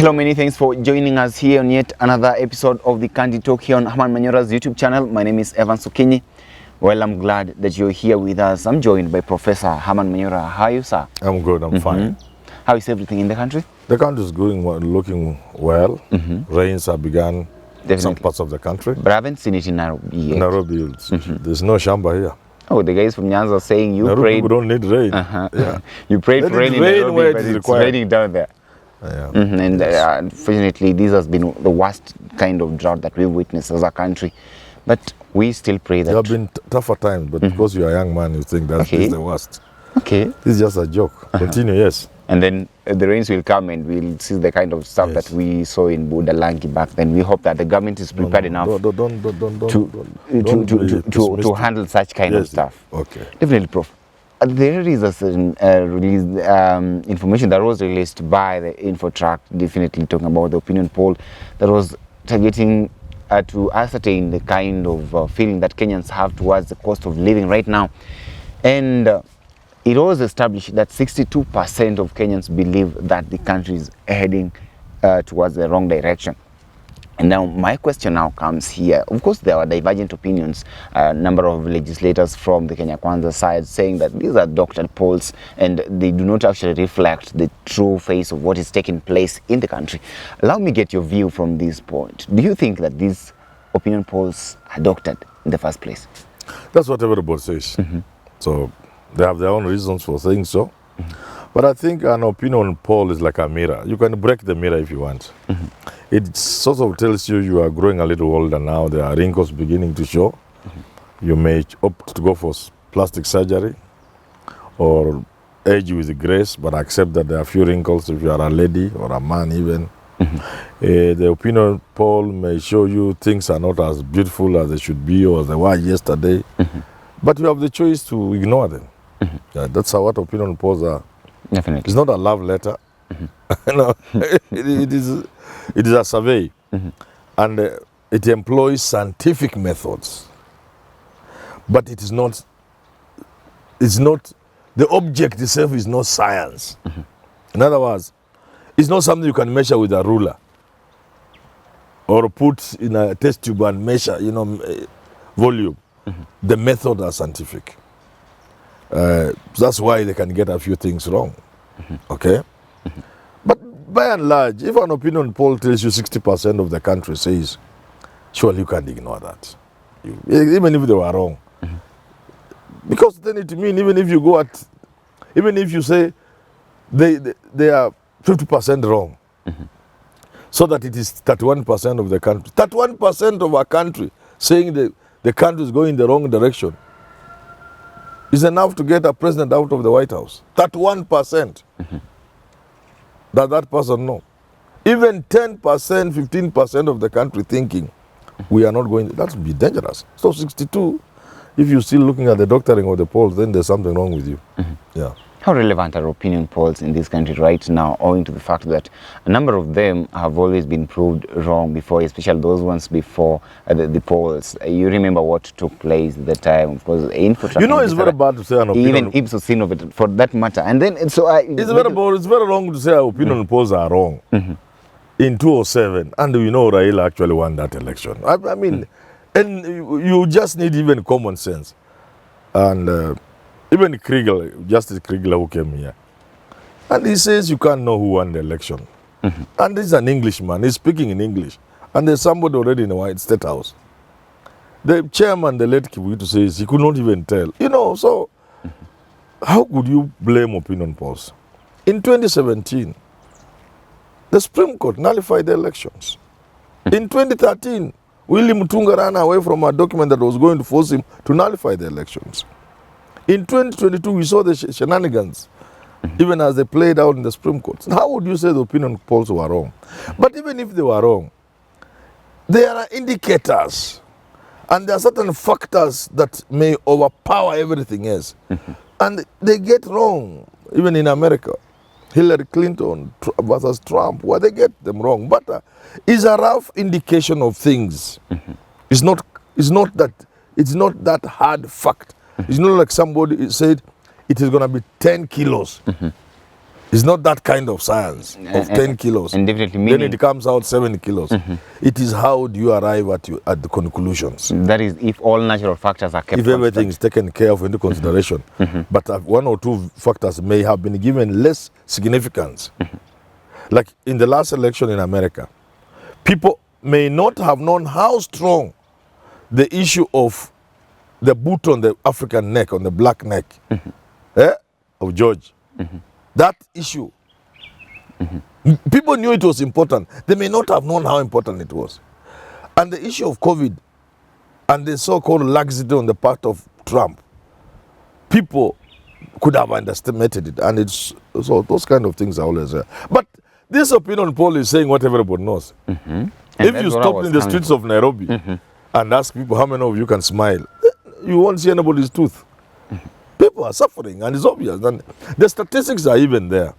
Hello, many thanks for joining us here on yet another episode of the Candid Talk here on Herman Manyora's YouTube channel. My name is Evan Sukinyi. Well, I'm glad that you're here with us. I'm joined by Professor Herman Manyora. How are you, sir? I'm good, I'm fine. How is everything in the country? The country is going looking well. Rains have begun in some parts of the country. But I haven't seen it in Nairobi yet. Nairobi, there's no shamba here. Oh, the guys from Nyanza are saying you Nairobi prayed. people don't need rain. Yeah. You prayed for rain in Nairobi, where but it is it's required. raining down there. Yeah. And unfortunately, this has been the worst kind of drought that we've witnessed as a country. But we still pray that... There have been tougher times, but because you're a young man, you think that's this is the worst. Okay. This is just a joke. Continue, yes. And then the rains will come and we'll see the kind of stuff that we saw in Budalangi back then. We hope that the government is prepared enough to handle such kind of stuff. Okay. Definitely, Prof. There is a certain information that was released by the Infotrack, definitely talking about the opinion poll that was targeting to ascertain the kind of feeling that Kenyans have towards the cost of living right now. And it was established that 62% of Kenyans believe that the country is heading towards the wrong direction. And now my question now comes here. Of course, there are divergent opinions. A number of legislators from the Kenya Kwanza side saying that these are doctored polls and they do not actually reflect the true face of what is taking place in the country. Allow me get your view from this point. Do you think that these opinion polls are doctored in the first place? That's what everybody says. So they have their own reasons for saying so. But I think an opinion poll is like a mirror. You can break the mirror if you want. It sort of tells you are growing a little older now. There are wrinkles beginning to show. You may opt to go for plastic surgery or age with grace, but accept that there are few wrinkles if you are a lady or a man even. The opinion poll may show you things are not as beautiful as they should be or they were yesterday. But you have the choice to ignore them. That's how what opinion polls are. Definitely. It's not a love letter. No, it is a survey, and it employs scientific methods. But it is not. It's not. The object itself is not science. In other words, it's not something you can measure with a ruler or put in a test tube and measure. Volume. The methods are scientific. That's why they can get a few things wrong. Okay? But by and large, if an opinion poll tells you 60% of the country says, surely you can't ignore that. Even if they were wrong. Because then it means even if you say they are 50% wrong, so that it is 31% of the country. 31% of our country saying the country is going in the wrong direction is enough to get a president out of the White House. 31%. That person know. Even 10%, 15% of the country thinking we are not going, that would be dangerous. So 62, if you're still looking at the doctoring of the polls, then there's something wrong with you. Yeah. How relevant are opinion polls in this country right now, owing to the fact that a number of them have always been proved wrong before, especially those ones before the polls? You remember what took place at the time, of course, Infotrack. It's very bad to say an opinion. Even Ipsos Innovated, for that matter. And then, it's very wrong to say opinion polls are wrong. In 2007, and we know Raila actually won that election. I mean, and you just need even common sense. And even Justice Kega who came here, and he says you can't know who won the election. And this is an Englishman, he's speaking in English. And there's somebody already in the White State House. The chairman, the late Kibuitu, says he could not even tell. So how could you blame opinion polls? In 2017, the Supreme Court nullified the elections. In 2013, William Mutunga ran away from a document that was going to force him to nullify the elections. In 2022, we saw the shenanigans, even as they played out in the Supreme Court. How would you say the opinion polls were wrong? But even if they were wrong, there are indicators, and there are certain factors that may overpower everything else. And they get wrong, even in America. Hillary Clinton versus Trump, where they get them wrong. But it's a rough indication of things. It's not that hard fact. It's not like somebody said it is going to be 10 kilos. It's not that kind of science of 10 kilos. And definitely then meaning, it comes out 7 kilos. It is how do you arrive at the conclusions. that is if all natural factors are kept If everything is taken care of into consideration. But one or two factors may have been given less significance. Like in the last election in America, people may not have known how strong the issue of the boot on the African neck, on the black neck, of George. That issue, people knew it was important. They may not have known how important it was. And the issue of COVID and the so-called laxity on the part of Trump, people could have underestimated it. And it's so those kind of things are always there. But this opinion poll is saying what everybody knows. If you stop in the streets of Nairobi and ask people how many of you can smile, you won't see anybody's tooth. People are suffering, and it's obvious. And the statistics are even there.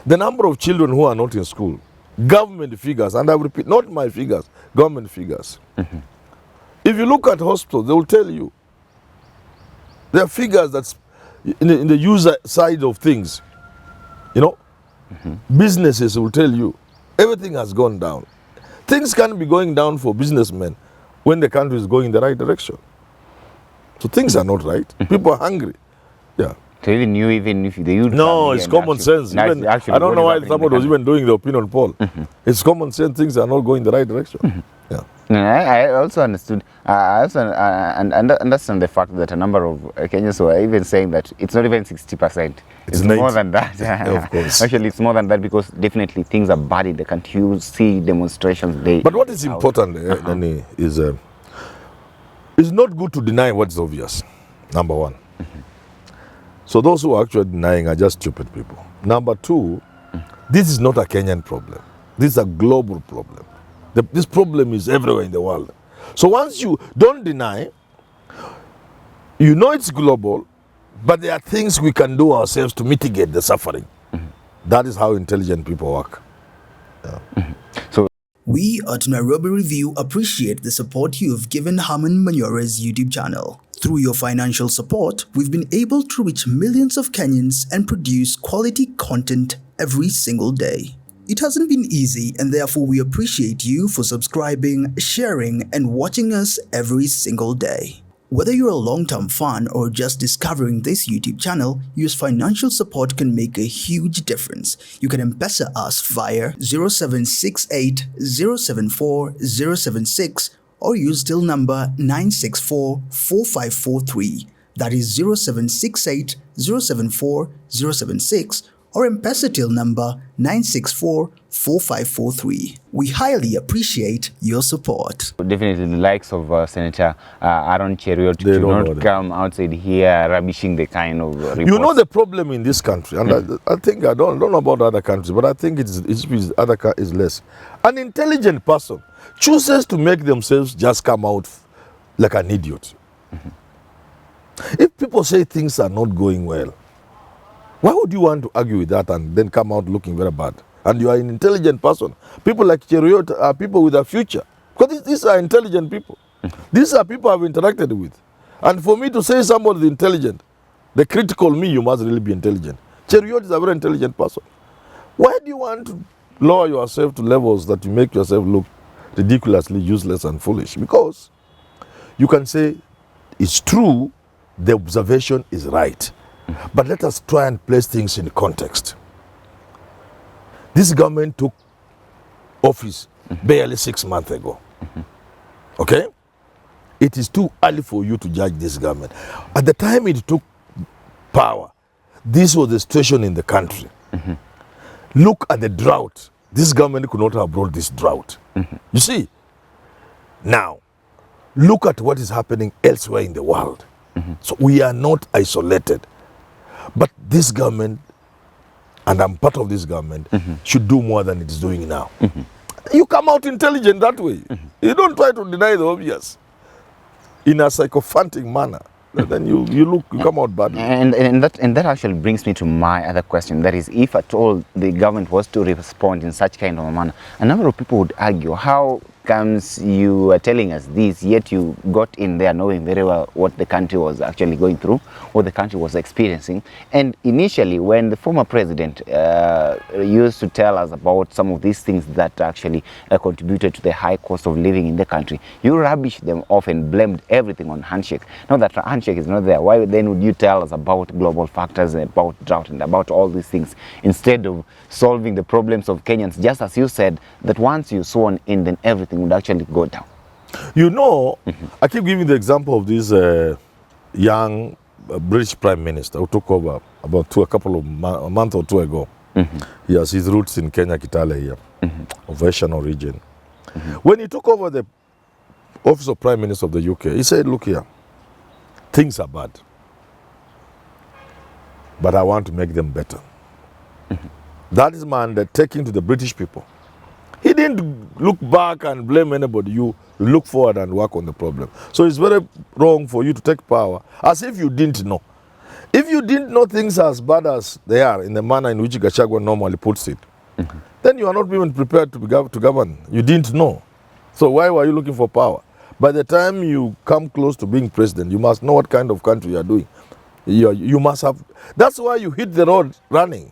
The number of children who are not in school, government figures, and I repeat, not my figures, government figures. If you look at hospitals, they will tell you there are figures that's in the user side of things. You know, businesses will tell you everything has gone down. Things can't be going down for businessmen when the country is going in the right direction. So things are not right. People are hungry. Yeah. So even if the youth... No, it's common sense. Even, I don't know why somebody was even doing the opinion poll. It's common sense. Things are not going the right direction. Yeah. I also understood. I also understand the fact that a number of Kenyans were even saying that it's not even 60%. It's more than that. Of course. Actually, it's more than that because definitely things are bad in the country. You see demonstrations. But what is important, Nani, is it's not good to deny what's obvious. Number one. So those who are actually denying are just stupid people. Number two, this is not a Kenyan problem. This is a global problem. This problem is everywhere in the world. So once you don't deny, you know it's global, but there are things we can do ourselves to mitigate the suffering. That is how intelligent people work. Yeah. So we at Nairobi Review appreciate the support you have given Herman Manyora's YouTube channel. Through your financial support, we've been able to reach millions of Kenyans and produce quality content every single day. It hasn't been easy, and therefore we appreciate you for subscribing, sharing, and watching us every single day. Whether you're a long-term fan or just discovering this YouTube channel, your financial support can make a huge difference. You can M-Pesa us via 0768 074 076 or use till number 964 4543. That is 0768 074 076 or M-Pesa till number 964 4543. We highly appreciate your support. Definitely the likes of Senator Aaron Cheruiyot do not come outside here rubbishing the kind of reports. You know the problem in this country, and I think I don't know about other countries, but I think it's is less. An intelligent person chooses to make themselves just come out like an idiot. If people say things are not going well, why would you want to argue with that and then come out looking very bad? And you are an intelligent person. People like Cheruiyot are people with a future. Because these are intelligent people. These are people I've interacted with. And for me to say somebody is intelligent, the critical me, you must really be intelligent. Cheruiyot is a very intelligent person. Why do you want to lower yourself to levels that you make yourself look ridiculously useless and foolish? Because you can say it's true, the observation is right. But let us try and place things in context. This government took office barely 6 months ago. Okay? It is too early for you to judge this government. At the time it took power, this was the situation in the country. Look at the drought. This government could not have brought this drought. You see? Now, look at what is happening elsewhere in the world. So we are not isolated. But this government, and I'm part of this government, should do more than it is doing now. You come out intelligent that way. You don't try to deny the obvious in a sycophantic manner. Then you come out badly. And that actually brings me to my other question. That is, if at all the government was to respond in such kind of a manner, a number of people would argue, how comes, you are telling us this, yet you got in there knowing very well what the country was actually going through, what the country was experiencing. And initially, when the former president used to tell us about some of these things that actually contributed to the high cost of living in the country, you rubbished them off and blamed everything on handshake. Now that handshake is not there, why then would you tell us about global factors, about drought, and about all these things, instead of solving the problems of Kenyans, just as you said, that once you sworn in, then everything would actually go down? You know, I keep giving the example of this young British Prime Minister who took over about a month or two ago. He has his roots in Kenya, Kitale here, of Asian origin. When he took over the office of Prime Minister of the UK, he said, look here, things are bad, but I want to make them better. That is my undertaking to the British people. He didn't look back and blame anybody. You look forward and work on the problem. So it's very wrong for you to take power as if you didn't know. If you didn't know things as bad as they are in the manner in which Gachagua normally puts it, then you are not even prepared to govern. You didn't know. So why were you looking for power? By the time you come close to being president, you must know what kind of country you are doing. You must have. That's why you hit the road running,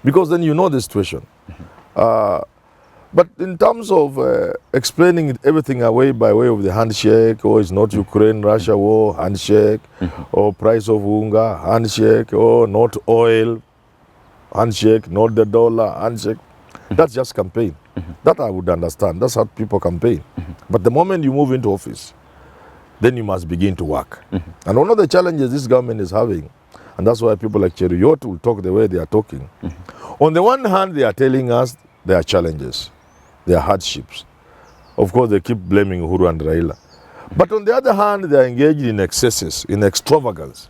because then you know the situation. But in terms of explaining everything away by way of the handshake, or it's not Ukraine-Russia war, handshake, or price of unga, handshake, or not oil, handshake, not the dollar, handshake, that's just campaign. That I would understand. That's how people campaign. But the moment you move into office, then you must begin to work. And one of the challenges this government is having, and that's why people like Cheruiyot will talk the way they are talking. On the one hand, they are telling us there are challenges. There are hardships. Of course, they keep blaming Uhuru and Raila. But on the other hand, they are engaged in excesses, in extravagance.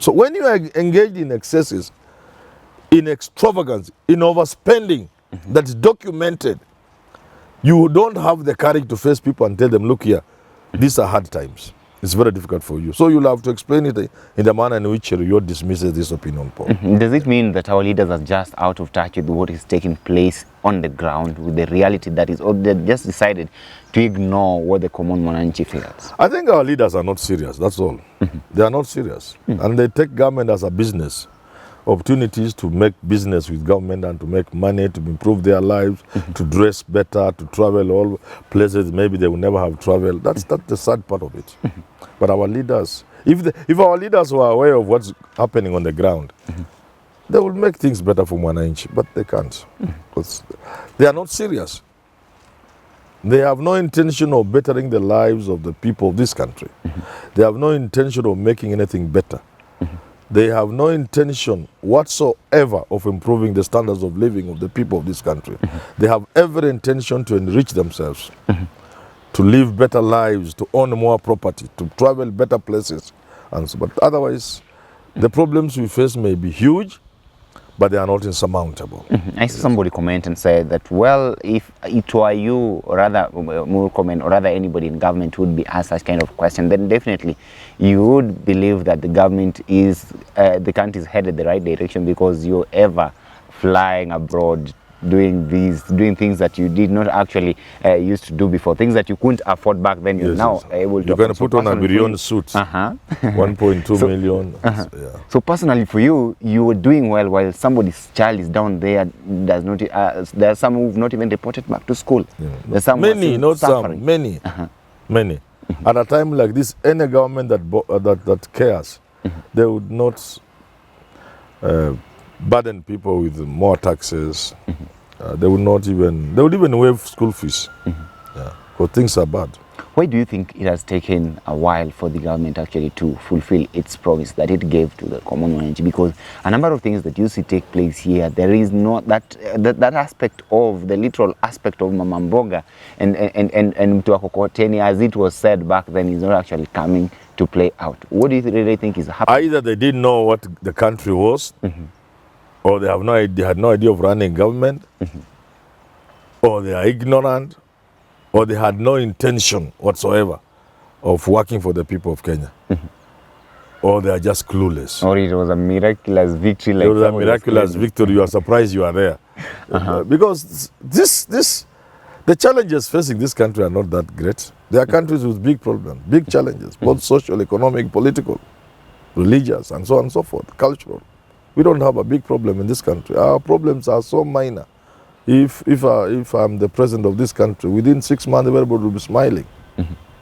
So when you are engaged in excesses, in extravagance, in overspending, that's documented, you don't have the courage to face people and tell them, look here, these are hard times. It's very difficult for you. So you'll have to explain it in the manner in which Cheruiyot dismisses this opinion poll. Does it mean that our leaders are just out of touch with what is taking place on the ground, with the reality that is, or they just decided to ignore what the common mwananchi feels? I think our leaders are not serious, that's all. They are not serious. And they take government as a business. Opportunities to make business with government and to make money, to improve their lives, to dress better, to travel all places maybe they will never have traveled. That's the sad part of it. But our leaders, if our leaders were aware of what's happening on the ground, they will make things better for Mwananchi, but they can't. Because they are not serious. They have no intention of bettering the lives of the people of this country. They have no intention of making anything better. They have no intention whatsoever of improving the standards of living of the people of this country. They have every intention to enrich themselves, to live better lives, to own more property, to travel better places. And so, but otherwise, the problems we face may be huge, but they are not insurmountable. I saw somebody comment and say that, well, if it were you, or rather Murkomen, or rather anybody in government would be asked such kind of question, then definitely you would believe that the government is, the country is headed the right direction, because you're ever flying abroad, doing things that you did not actually used to do before, things that you couldn't afford back then. You're now able to. You're going to put on a billion suit, 1.2 million. Yeah. So personally for you, you were doing well while somebody's child is down there, does not. There are some who've not even reported back to school. Yeah. There's some many, not suffering. some, many, many. At a time like this, any government that cares, they would not burden people with more taxes. They would even waive school fees. Because things are bad. Why do you think it has taken a while for the government actually to fulfill its promise that it gave to the common mwananchi? Because a number of things that you see take place here, there is not that aspect of the literal aspect of Mama Mboga and Mtuakokoteni, as it was said back then, is not actually coming to play out. What do you really think is happening? Either they didn't know what the country was, or they had no idea of running government, or they are ignorant, or they had no intention whatsoever of working for the people of Kenya. Or they are just clueless. Or it was a miraculous victory. Like it was a miraculous victory. You are surprised you are there. Because The challenges facing this country are not that great. There are countries with big problems, big challenges, both social, economic, political, religious, and so on and so forth, cultural. We don't have a big problem in this country. Our problems are so minor. If I'm the president of this country, within 6 months, everybody will be smiling.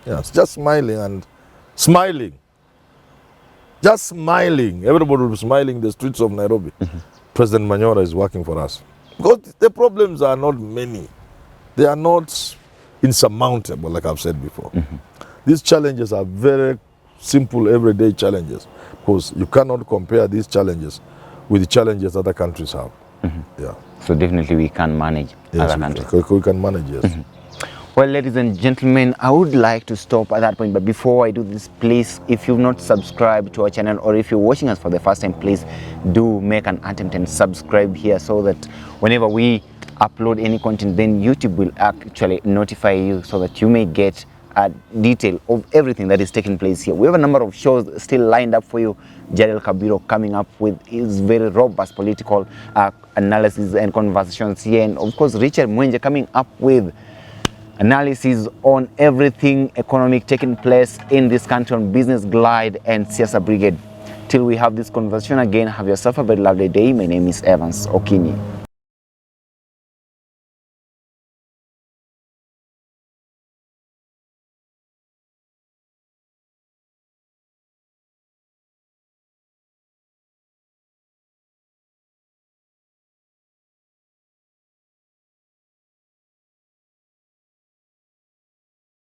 Yes, just smiling and smiling. Just smiling. Everybody will be smiling in the streets of Nairobi. President Manyora is working for us. Because the problems are not many. They are not insurmountable, like I've said before. These challenges are very simple, everyday challenges. Because you cannot compare these challenges with the challenges other countries have. Yeah. So definitely we can manage Yes, other countries. we can manage, yes. Well, ladies and gentlemen, I would like to stop at that point, but before I do this, please, if you've not subscribed to our channel, or if you're watching us for the first time, please do make an attempt and subscribe here, so that whenever we upload any content, then YouTube will actually notify you, so that you may get a detail of everything that is taking place here. We have a number of shows still lined up for you. Jalil Kabiro coming up with his very robust political analysis and conversations here, and of course Richard Mwenje coming up with analysis on everything economic taking place in this country on Business Glide and Siasa Brigade. Till we have this conversation again, have yourself a very lovely day. My name is Evans Okinyi.